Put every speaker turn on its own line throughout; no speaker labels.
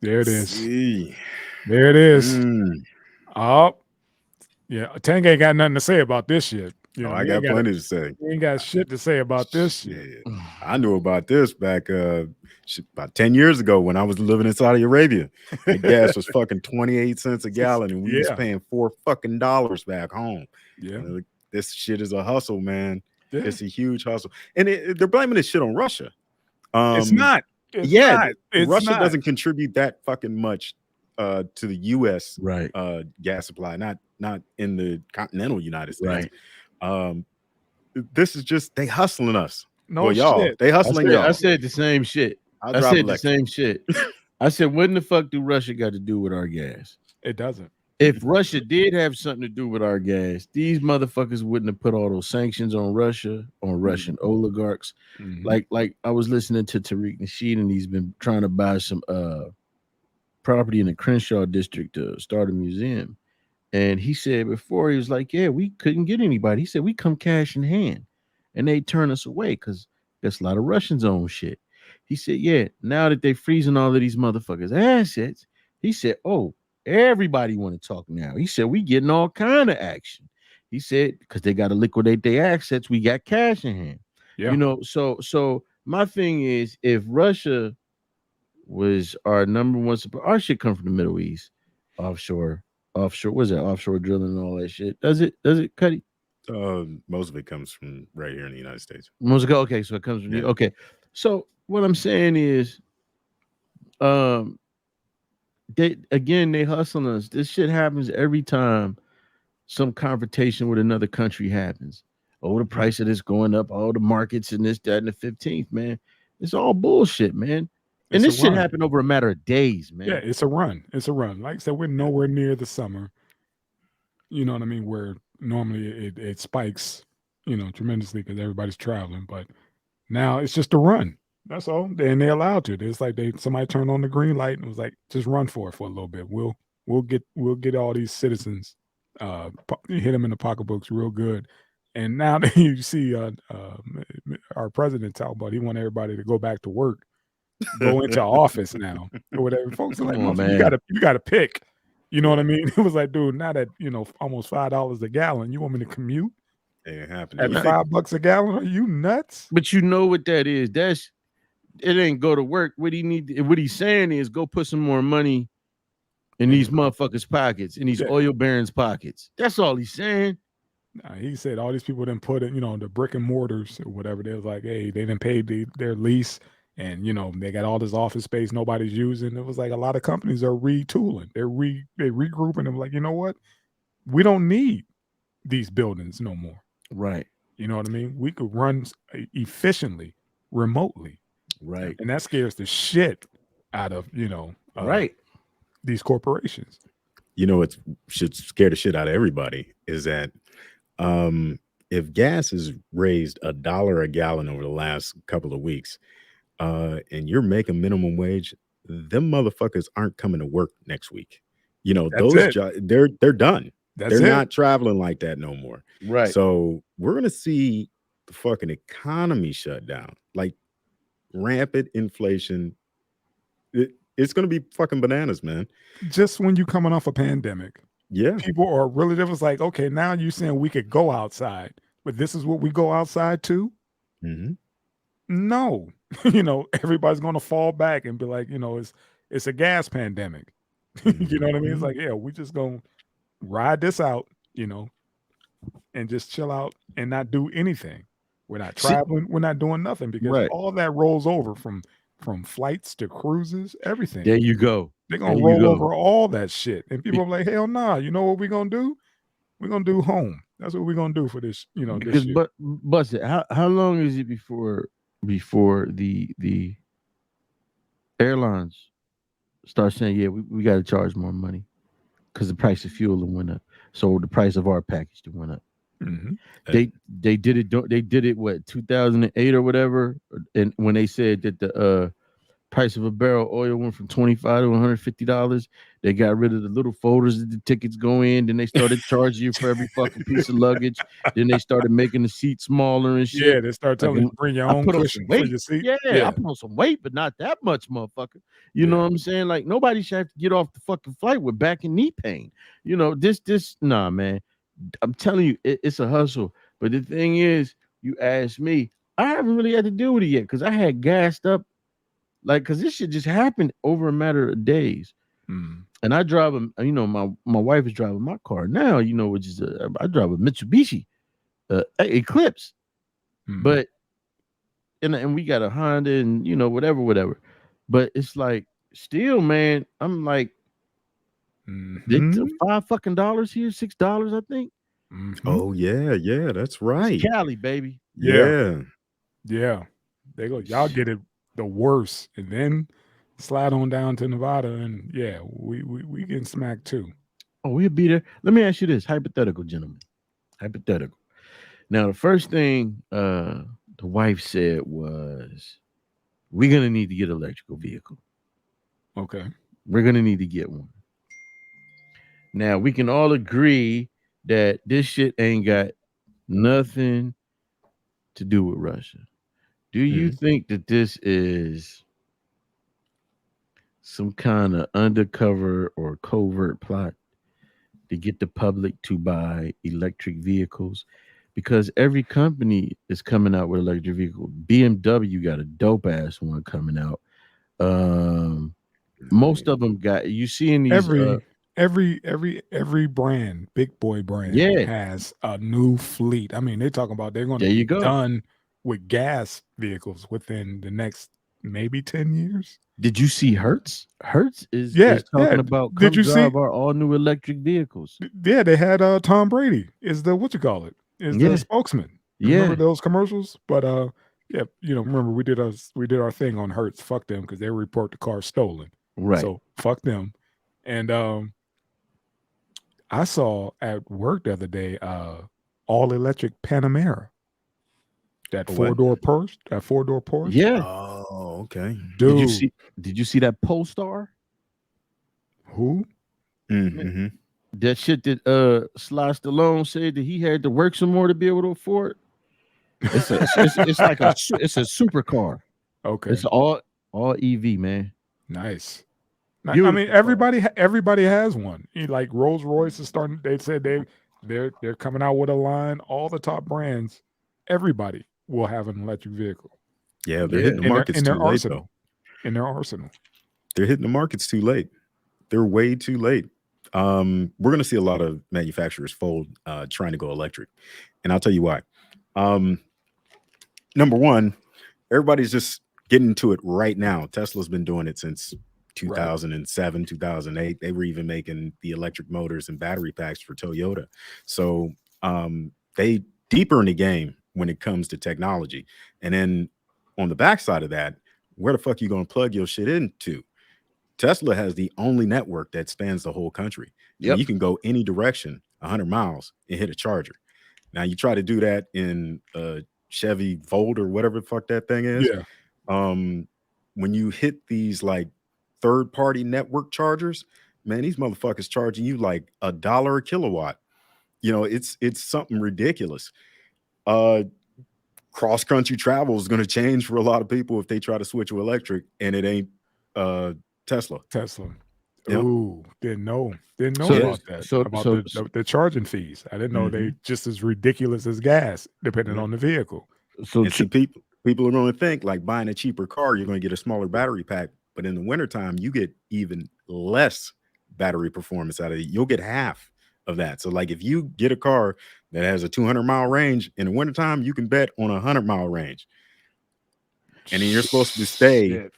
There it is.
See.
There it is.
Mm.
Oh, yeah. Tank ain't got nothing to say about this shit.
Oh, I got plenty to say.
He ain't got shit to say about this shit.
Shit. I knew about this back about 10 years ago when I was living in Saudi Arabia. That gas was fucking 28 cents a gallon and we was
Yeah.
paying $4 back home.
Yeah.
This shit is a hustle, man.
Yeah.
It's a huge hustle. And they're blaming this shit on Russia.
It's not. It's
yeah,
not. It's
Russia
not.
doesn't contribute that fucking much to the US
Right.
gas supply, not in the continental United States.
Right.
This is just they hustling us.
No
Well, y'all,
shit.
they hustling y'all.
I said the same shit. I said the same shit. I said, what in the fuck do Russia got to do with our gas?
It doesn't.
If Russia did have something to do with our gas, these motherfuckers wouldn't have put all those sanctions on Russia, on Russian oligarchs.
Mhm.
Like I was listening to Tariq Nasheed, and he's been trying to buy some property in the Crenshaw district to start a museum. And he said before, he was like, yeah, we couldn't get anybody. He said, we come cash in hand. And they turn us away because there's a lot of Russians own shit. He said, yeah, now that they freezing all of these motherfuckers' assets, he said, oh, everybody want to talk now. He said, we getting all kind of action. He said, because they got to liquidate their assets, we got cash in hand.
Yeah.
You know, so my thing is, if Russia was our number one supply, our shit come from the Middle East, offshore, what's that? Offshore drilling and all that shit. Does it, Cuddy?
Most of it comes from right here in the United States.
Okay, so it comes from you. Okay. So what I'm saying is, um, they hustling us. This shit happens every time some confrontation with another country happens. Oh, the price of this going up, all the markets and this, that, and the 15th, man. It's all bullshit, man. And this shit happened over a matter of days, man.
Yeah, it's a run. It's a run. Like I said, we're nowhere near the summer. You know what I mean? Where normally it spikes, tremendously because everybody's traveling. But now it's just a run. That's all. And they're allowed to. It's like somebody turned on the green light and was like, just run for it for a little bit. We'll get all these citizens, hit them in the pocketbooks real good. And now that you see our president talk about he want everybody to go back to work, go into office now or whatever. Folks are like, man, you gotta pick. You know what I mean? It was like, dude, now that almost $5 a gallon, you want me to commute?
Ain't happening.
At $5 a gallon? Are you nuts?
But you know what that is? It ain't go to work. What he's saying is go put some more money in these motherfuckers' pockets, in these oil barons' pockets. That's all he's saying.
He said all these people didn't put it, the brick and mortars or whatever. They was like, hey, they didn't pay their lease. And they got all this office space nobody's using. It was like a lot of companies are retooling. They're regrouping. And like, you know what? We don't need these buildings no more.
Right.
You know what I mean? We could run efficiently, remotely.
Right.
And that scares the shit out of
right
these corporations.
What should scare the shit out of everybody is that if gas is raised $1 a gallon over the last couple of weeks. And you're making minimum wage, them motherfuckers aren't coming to work next week. Those jobs, they're done. They're not traveling like that no more.
Right.
So we're gonna see the fucking economy shut down, like rampant inflation. It's gonna be fucking bananas, man.
Just when you coming off a pandemic,
yeah,
people are really. It was like, okay, now you saying we could go outside, but this is what we go outside to.
Mm-hmm.
No, everybody's going to fall back and be like, it's a gas pandemic. You know what I mean? It's like, yeah, we just going to ride this out, and just chill out and not do anything. We're not traveling. We're not doing nothing because all that rolls over from flights to cruises, everything.
There you go.
They're going to roll over all that shit. And people are like, hell nah, you know what we're going to do? We're going to do home. That's what we're going to do for this,
because,
this
but Busted, how long is it before the airlines start saying, yeah, we got to charge more money because the price of fuel went up, so the price of our package went up.
Mm-hmm.
They did it what 2008 or whatever, and when they said that Price of a barrel of oil went from $25 to $150. They got rid of the little folders that the tickets go in. Then they started charging you for every fucking piece of luggage. Then they started making the seat smaller and shit.
Yeah, they start telling you to bring your
I
own
put on some
cushion for
weight.
your seat.
Yeah, I put on some weight, but not that much, motherfucker. You know
Yeah.
what I'm saying? Like nobody should have to get off the fucking flight with back and knee pain. You know, nah, man. I'm telling you, it's a hustle. But the thing is, you ask me, I haven't really had to deal with it yet because I had gassed up. Like, cause this shit just happened over a matter of days.
Mm.
And I drive my wife is driving my car now, which is I drive a Mitsubishi Eclipse.
Mm.
But and we got a Honda and whatever. But it's like still, man, I'm like $5 fucking here, $6, I think.
Oh yeah, that's right.
It's Cali, baby.
Yeah.
They go, y'all get it the worst, and then slide on down to Nevada, and yeah, we getting smacked too.
Oh, we'll be there. Let me ask you this, hypothetical, gentlemen. Hypothetical. Now, the first thing the wife said was, we're gonna need to get an electrical vehicle.
Okay.
We're gonna need to get one. Now, we can all agree that this shit ain't got nothing to do with Russia. Do you think that this is some kind of undercover or covert plot to get the public to buy electric vehicles? Because every company is coming out with electric vehicles. BMW got a dope ass one coming out. Most of them got, you see in these
every brand, big boy brand, has a new fleet. I mean, they're talking about they're going to be done with gas vehicles within the next maybe 10 years.
Did you see Hertz? Hertz is talking about
did you see
our all new electric vehicles?
Yeah, they had Tom Brady is the the spokesman. Remember those commercials? But yeah, remember we did our thing on Hertz. Fuck them because they report the car stolen.
Right.
So fuck them. And I saw at work the other day all electric Panamera. That four-door Porsche.
Yeah.
Oh, okay.
Dude.
Did you see that Polestar?
Who?
Mm-hmm.
That shit that Sly Stallone said that he had to work some more to be able to afford. It's like a supercar.
Okay.
It's all EV, man.
Nice. I mean, everybody has one. Like Rolls Royce is starting. They said they're coming out with a line. All the top brands, everybody will have an electric vehicle.
Yeah, they're hitting the markets too late though.
In their arsenal,
they're hitting the markets too late. They're way too late. We're going to see a lot of manufacturers fold, trying to go electric, and I'll tell you why. Number one, everybody's just getting to it right now. Tesla's been doing it since 2007, 2008. They were even making the electric motors and battery packs for Toyota. So they deeper in the game when it comes to technology. And then on the backside of that, where the fuck you going to plug your shit into? Tesla has the only network that spans the whole country. So you can go any direction 100 miles and hit a charger. Now you try to do that in a Chevy Volt or whatever the fuck that thing is.
Yeah.
When you hit these like third-party network chargers, man, these motherfuckers charging you like $1 a kilowatt. It's something ridiculous. Cross-country travel is going to change for a lot of people if they try to switch to electric, and it ain't Tesla.
Yep. Ooh, didn't know about that. The charging fees. I didn't know they just as ridiculous as gas, depending on the vehicle.
So people are going to think like buying a cheaper car, you're going to get a smaller battery pack. But in the wintertime, you get even less battery performance out of it. You'll get half of that. So like if you get a car that has a 200-mile range in the wintertime, you can bet on a 100-mile range. And then you're supposed to stay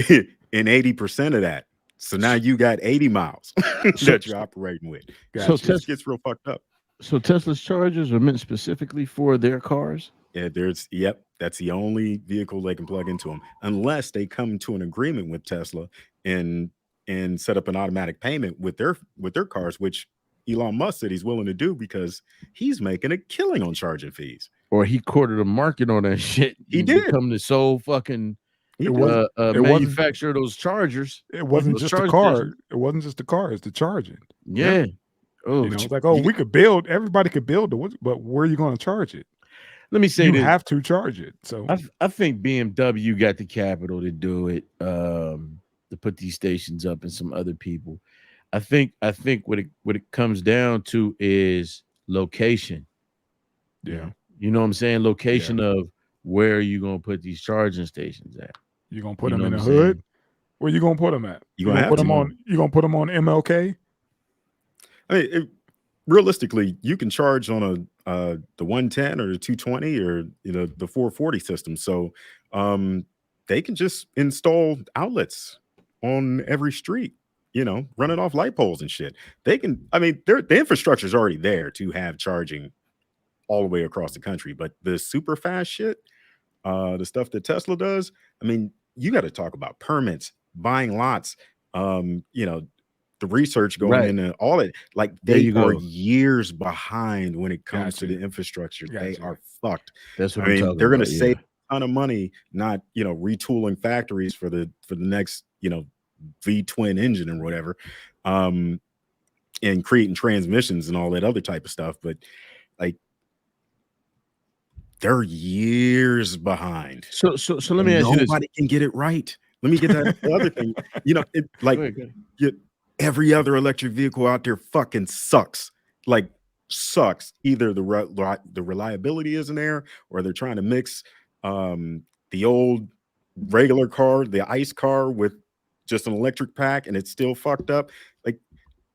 in 80% of that. So now you got 80 miles that you're operating with.
So
it gets real fucked up.
So Tesla's chargers are meant specifically for their cars?
Yeah, that's the only vehicle they can plug into them, unless they come to an agreement with Tesla and set up an automatic payment with their cars, which Elon Musk said he's willing to do because he's making a killing on charging fees.
Or he quartered a market on that shit.
He did.
Become the sole fucking
It wasn't. It wasn't.
manufacture those chargers.
It wasn't
those
just the
charge
car.
stations.
It wasn't just the car. It's the charging.
Yeah. Oh,
You know, it's like, oh, we could build. Everybody could build it, but where are you going to charge it?
let me say
You
this.
have to charge it. So
I think BMW got the capital to do it, to put these stations up, and some other people. I think what it comes down to is location.
yeah,
You know what I'm saying? Location of where are you gonna put these charging stations at?
you're gonna put
You
them
know
in
what
the
I'm
hood.
saying?
Where you gonna put them at?
You
You
gonna
gonna
have
put
to.
them on? You gonna put them on MLK?
I mean, realistically, you can charge on the 110 or the 220 or the 440 system. So they can just install outlets on every street, running off light poles and shit. They can. I mean, the infrastructure is already there to have charging all the way across the country. But the super fast shit, the stuff that Tesla does, I mean, you got to talk about permits, buying lots, the research going
Right.
into all it. Like
There
they
you
are
go.
years behind when it comes to
Gotcha.
the infrastructure. They
Gotcha.
are fucked.
That's what
I
I'm
mean,
talking
they're going
about.
to save a ton of money, not retooling factories for the next V twin engine or whatever, and creating transmissions and all that other type of stuff. But like, they're years behind.
So let me ask you this.
Nobody can get it right. Let me get that the other thing. It like
Go ahead.
every other electric vehicle out there fucking sucks. Like sucks. Either the reliability isn't there, or they're trying to mix the old regular car, the ICE car, with just an electric pack, and it's still fucked up. Like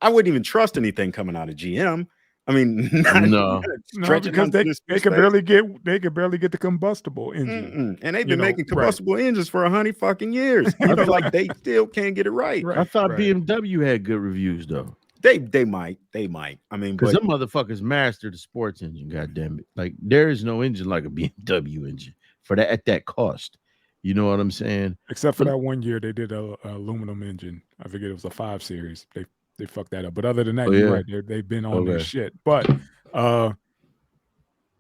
I wouldn't even trust anything coming out of GM. I mean,
No.
No, because they could barely get the combustible engine.
And they've been making combustible engines for 100 fucking years. Like they still can't get it right.
I thought BMW had good reviews though.
They might. I mean,
because them motherfuckers mastered the sports engine. God damn it! Like there is no engine like a BMW engine for that at that cost. You know what I'm saying?
Except for that one year they did a aluminum engine. I forget, it was a 5 Series. They fucked that up. But other than that, you're right. They've been on their shit. But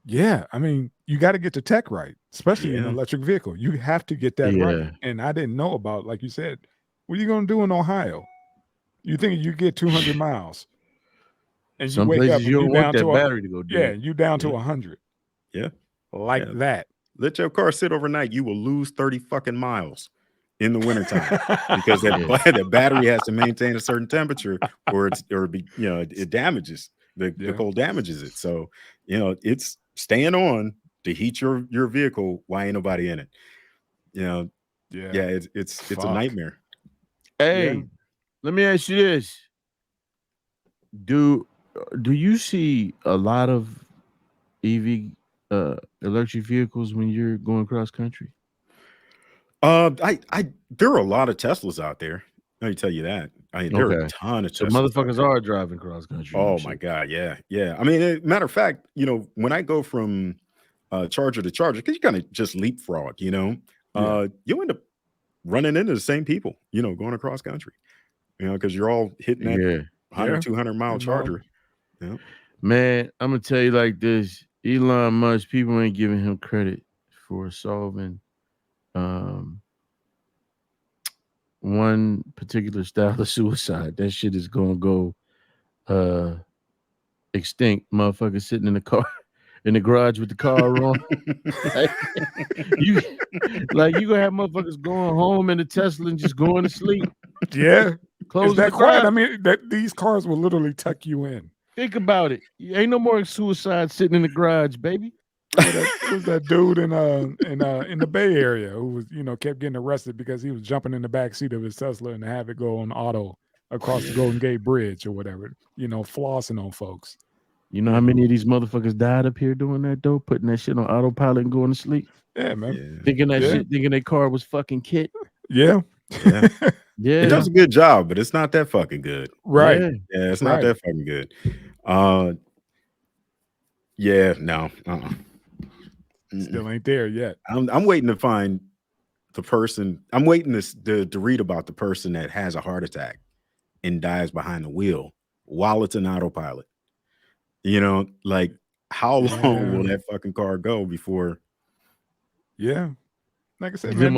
yeah, I mean, you got to get the tech right, especially in an electric vehicle. You have to get that right. And I didn't know about, like you said, what are you going to do in Ohio? You think you get 200 miles and
some
you wake
places
up and
you don't
you
want
down
that
to
battery to go do.
Yeah, you down to 100.
Yeah.
Like that.
Let your car sit overnight. You will lose 30 fucking miles in the wintertime because that battery has to maintain a certain temperature or it damages. The cold damages it. So, it's staying on to heat your vehicle while ain't nobody in it. It's a nightmare.
Hey, let me ask you this. Do you see a lot of EV electric vehicles when you're going cross country?
There are a lot of Teslas out there. Let me tell you that. I mean, there are a ton of Teslas.
So motherfuckers are driving cross country.
Oh my God, yeah. I mean, matter of fact, when I go from charger to charger, because you kind of just leapfrog, you end up running into the same people, going across country, because you're all hitting that 100, 200 mile charger.
Man, I'm gonna tell you like this: Elon Musk, people ain't giving him credit for solving one particular style of suicide. That shit is gonna go extinct. Motherfucker sitting in the car in the garage with the car on. you gonna have motherfuckers going home in the Tesla and just going to sleep.
Yeah.
Close
that quiet. I mean, these cars will literally tuck you in.
Think about it. Ain't no more suicide sitting in the garage, baby.
It was that dude in the Bay Area who was, kept getting arrested because he was jumping in the back seat of his Tesla and have it go on auto across the Golden Gate Bridge or whatever, flossing on folks.
You know how many of these motherfuckers died up here doing that though, putting that shit on autopilot and going to sleep?
Yeah, man.
Thinking that shit, thinking their car was fucking kit.
Yeah. It does a good job, but it's not that fucking good.
Right.
Yeah, it's not that fucking good. No.
Still ain't there yet.
I'm waiting to find the person. I'm waiting to read about the person that has a heart attack and dies behind the wheel while it's an autopilot. Like how long will that fucking car go before?
Yeah. Like I said, man,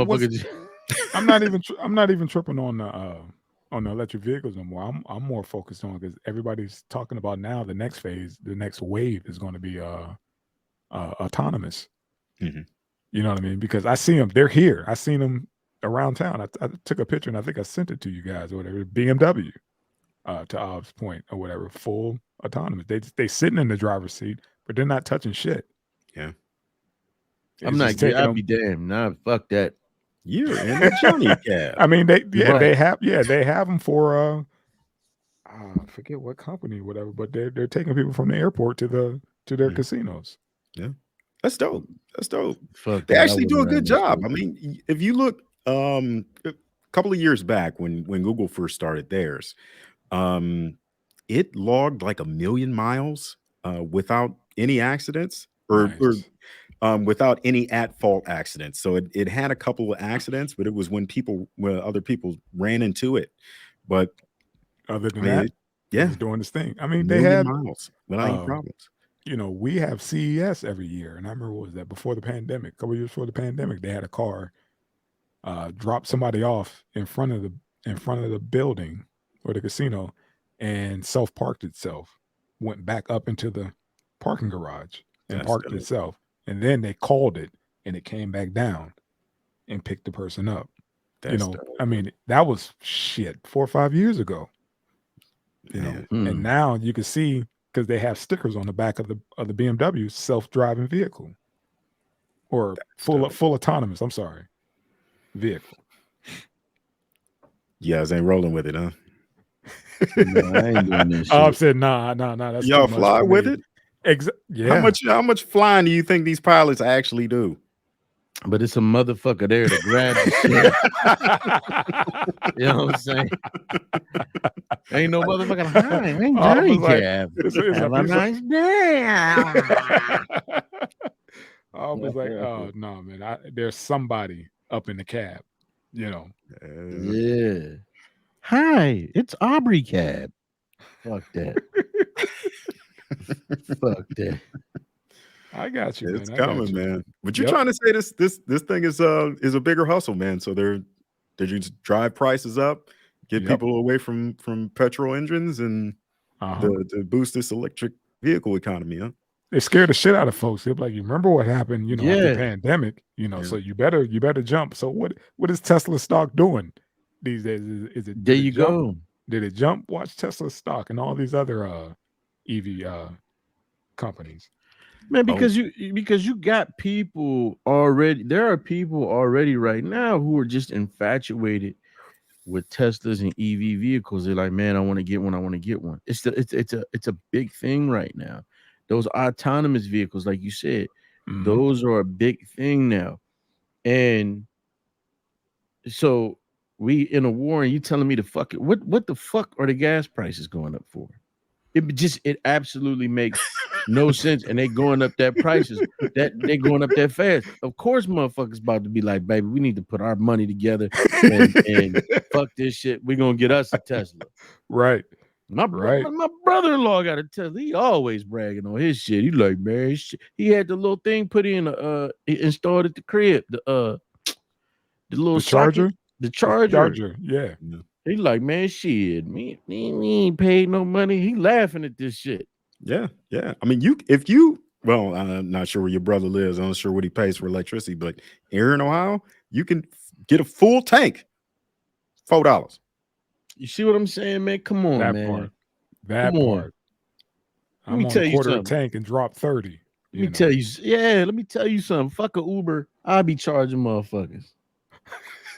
I'm not even tripping on the electric vehicles no more. I'm more focused on because everybody's talking about now the next phase, the next wave is going to be autonomous.
Mhm.
You know what I mean? Because I see them, they're here. I seen them around town. I took a picture and I think I sent it to you guys or whatever. BMW, to Ob's point or whatever, full autonomous. They sitting in the driver's seat, but they're not touching shit.
Yeah.
I'm
It's
not.
just taking
I'll
them.
be damned. Nah, fuck that.
You're in a Johnny cab.
I mean, they
Right.
have them for I forget what company, whatever, but they're taking people from the airport to their
Mhm.
casinos.
Yeah. That's dope. That's dope.
Fuck
They
that. I
actually do a
wouldn't
good
ride that
job.
shit.
I mean, if you look a couple of years back when Google first started theirs, it logged like 1 million miles without any accidents or
Nice.
without any at fault accidents. So it had a couple of accidents, but it was when other people ran into it. But
Other
I
than
mean,
that, it
yeah,
was doing its thing. I
1
mean, they
million
had
miles without any problems.
we have CES every year, and I remember what was that before the pandemic, a couple years before the pandemic, they had a car drop somebody off in front of the building or the casino, and self parked itself, went back up into the parking garage and
That's
parked
dope.
itself, and then they called it, and it came back down and picked the person up.
That's dope.
I mean, that was shit 4 or 5 years ago.
Man.
And now you can see because they have stickers on the back of the BMW self-driving vehicle or full autonomous. I'm sorry, vehicle.
You guys ain't rolling with it, huh?
No, I ain't doing this
I
shit.
said, nah, that's
Y'all
too much
fly
for
with
me.
it?
Yeah.
How much flying do you think these pilots actually do?
But it's a motherfucker there to grab the shit. You know what I'm saying? Ain't no motherfucking hi. I'm Johnny Cab. Have a nice day.
I was like, oh no, man. There's somebody up in the cab,
Yeah. Hi, it's Aubrey Cab. Fuck that. Fuck that.
I got you,
It's
man. I got
coming,
you.
man. But you're trying to say this thing is a bigger hustle, man. So did you just drive prices up, get people away from petrol engines and to boost this electric vehicle economy, huh?
They scared the shit out of folks. They're like, you remember what happened, after the pandemic, so you better jump. So what is Tesla stock doing these days? Is it
There you
jump?
go.
Did it jump? Watch Tesla stock and all these other EV companies.
Man, because you got people already. There are people already right now who are just infatuated with Teslas and EV vehicles. They're like, man, I want to get one. I want to get one. It's a big thing right now. Those autonomous vehicles, like you said, those are a big thing now. And so we in a war, and you telling me to fuck it. What the fuck are the gas prices going up for? It absolutely makes no sense. And they going up that prices, that they going up that fast. Of course, motherfuckers about to be like, baby, we need to put our money together and fuck this shit. We're gonna get us a Tesla.
Right.
My brother-in-law got a Tesla. He always bragging on his shit. He like, man, he had the little thing put in installed at the crib. The little
charger?
socket, the charger.
Yeah.
He like, man, shit, me ain't paid no money. He laughing at this shit.
Yeah. I mean, well, I'm not sure where your brother lives. I'm not sure what he pays for electricity, but here in Ohio, you can get a full tank, $4.
You see what I'm saying, man? Come on, man.
That part.
Let me
I'm on
tell
a
you
quarter of
something.
tank and drop 30.
Let me tell you something. Fuck a Uber. I'll be charging motherfuckers.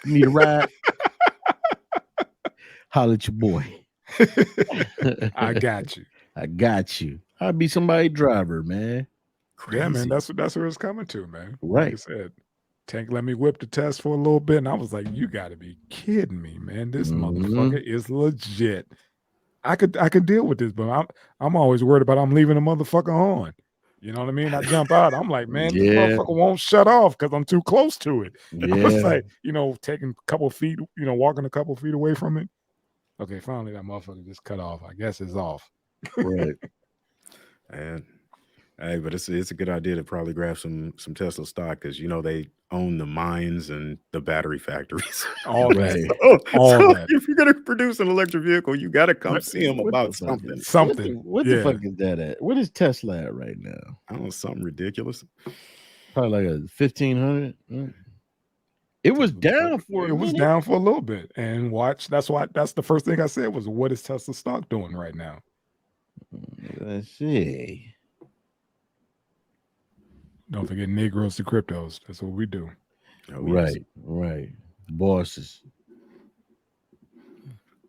You need a ride? Holla at your boy.
I got you.
I got you. I'll be somebody's driver, man.
Crazy.
Yeah, man. That's where it's coming to, man.
Right.
Like I said, Tank let me whip the test for a little bit, and I was like, "You got to be kidding me, man! This motherfucker is legit. I could deal with this, but I'm always worried about I'm leaving the motherfucker on. You know what I mean? I jump out. I'm like, man, this motherfucker won't shut off because I'm too close to it.
Yeah.
I was like, taking a couple feet, walking a couple feet away from it. Okay, finally that motherfucker just cut off. I guess it's off.
Right.
And Hey, but it's a good idea to probably grab some Tesla stock because they own the mines and the battery factories.
All that,
Right.
all
So
that.
if you're gonna produce an electric vehicle, you got to come
But
see them
What
about
the fuck
something.
is
something,
what the
yeah.
fuck is that at? What is Tesla at right now?
I don't know, something ridiculous.
Probably like a 1,500. It was down for a
It was
minute.
down for a little bit, and watch. That's the first thing I said was, what is Tesla stock doing right now?
Let's see.
Don't forget Negroes to cryptos. That's what we do.
Oh, yes.
Right. Bosses.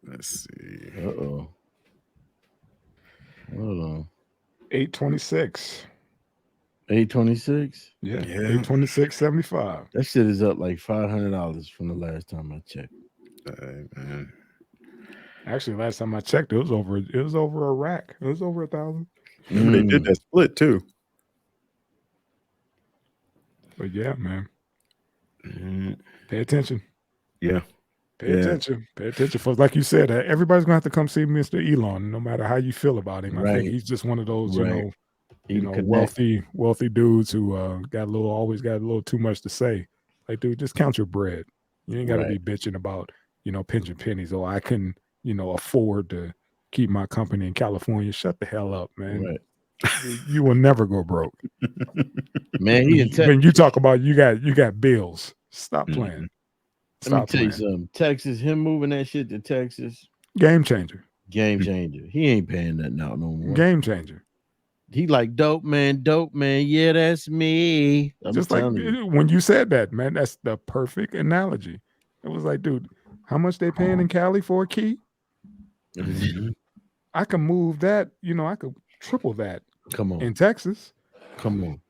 Let's see.
Uh-oh. Hold on.
826.
826.
Yeah,
Yeah.
826.75.
That shit is up like $500 from the last time I checked.
Man.
Actually, last time I checked, it was over a rack. It was over 1,000.
Remember they did that split too.
But yeah, man,
Mhm.
pay attention.
Yeah.
Pay attention. Pay attention, folks. Like you said, everybody's gonna have to come see Mr. Elon, no matter how you feel about him. I think
Right.
he's just one of those,
Right.
wealthy dudes who always got a little too much to say. Like, dude, just count your bread. You ain't got to be bitching about, pinching pennies. Or I can, afford to keep my company in California. Shut the hell up, man.
Right.
You will never go broke.
Man,
When you talk about you got bills, stop playing.
Let me
Stop
tell you
playing.
something. Texas, him moving that shit to Texas,
Game changer.
game changer. He ain't paying nothing out no more.
Game changer.
He like dope man. Yeah, that's me. I'm
Just like
telling you.
when you said that, man, that's the perfect analogy. It was like, dude, how much they paying in Cali for a key?
Mhm.
I can move that, I could triple that
Come on.
in Texas.
Come on.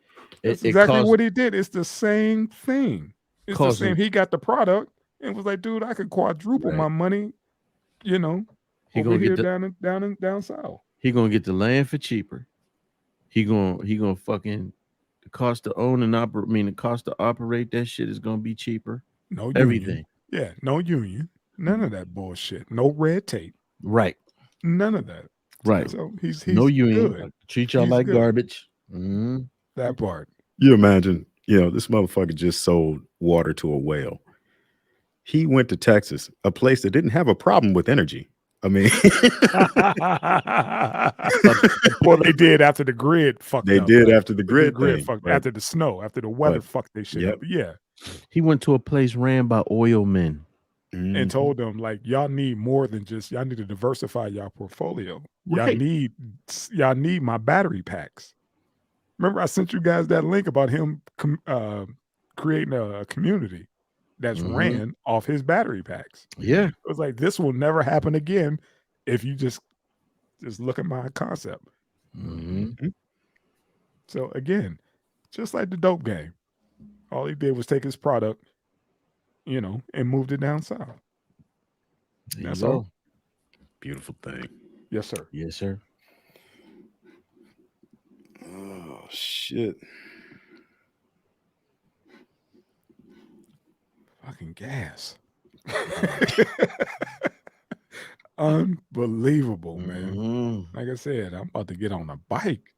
That's exactly what he did. It's the same thing. It's the same. He got the product and was like, dude, I could quadruple my money,
He
over
gonna
here
get the,
down south.
he gonna get the land for cheaper. He gonna fucking the cost to own and operate. I mean, the cost to operate that shit is gonna be cheaper.
No
Everything.
union. Yeah, no union. None of that bullshit. No red tape.
Right.
None of that.
Right.
So he's
no union.
good.
Treat y'all
He's
like
good.
garbage.
That part.
You imagine, this motherfucker just sold water to a whale. He went to Texas, a place that didn't have a problem with energy. I mean,
well, they did after the grid fucked
they
up.
did
right?
after the grid thing,
fucked
but-
after the snow, after the weather fucked they shit up. Yeah.
He went to a place ran by oil men.
And told them, like, y'all need more than just, y'all need to diversify y'all portfolio.
Right.
Y'all need my battery packs. Remember I sent you guys that link about him creating a community that's ran off his battery packs.
Yeah.
It was like, this will never happen again if you just look at my concept. So again, just like the dope game, all he did was take his product, and moved it down south. That's all.
Beautiful thing.
Yes, sir.
Yes, sir.
Oh shit.
Fucking gas. Unbelievable, man. Like I said, I'm about to get on a bike.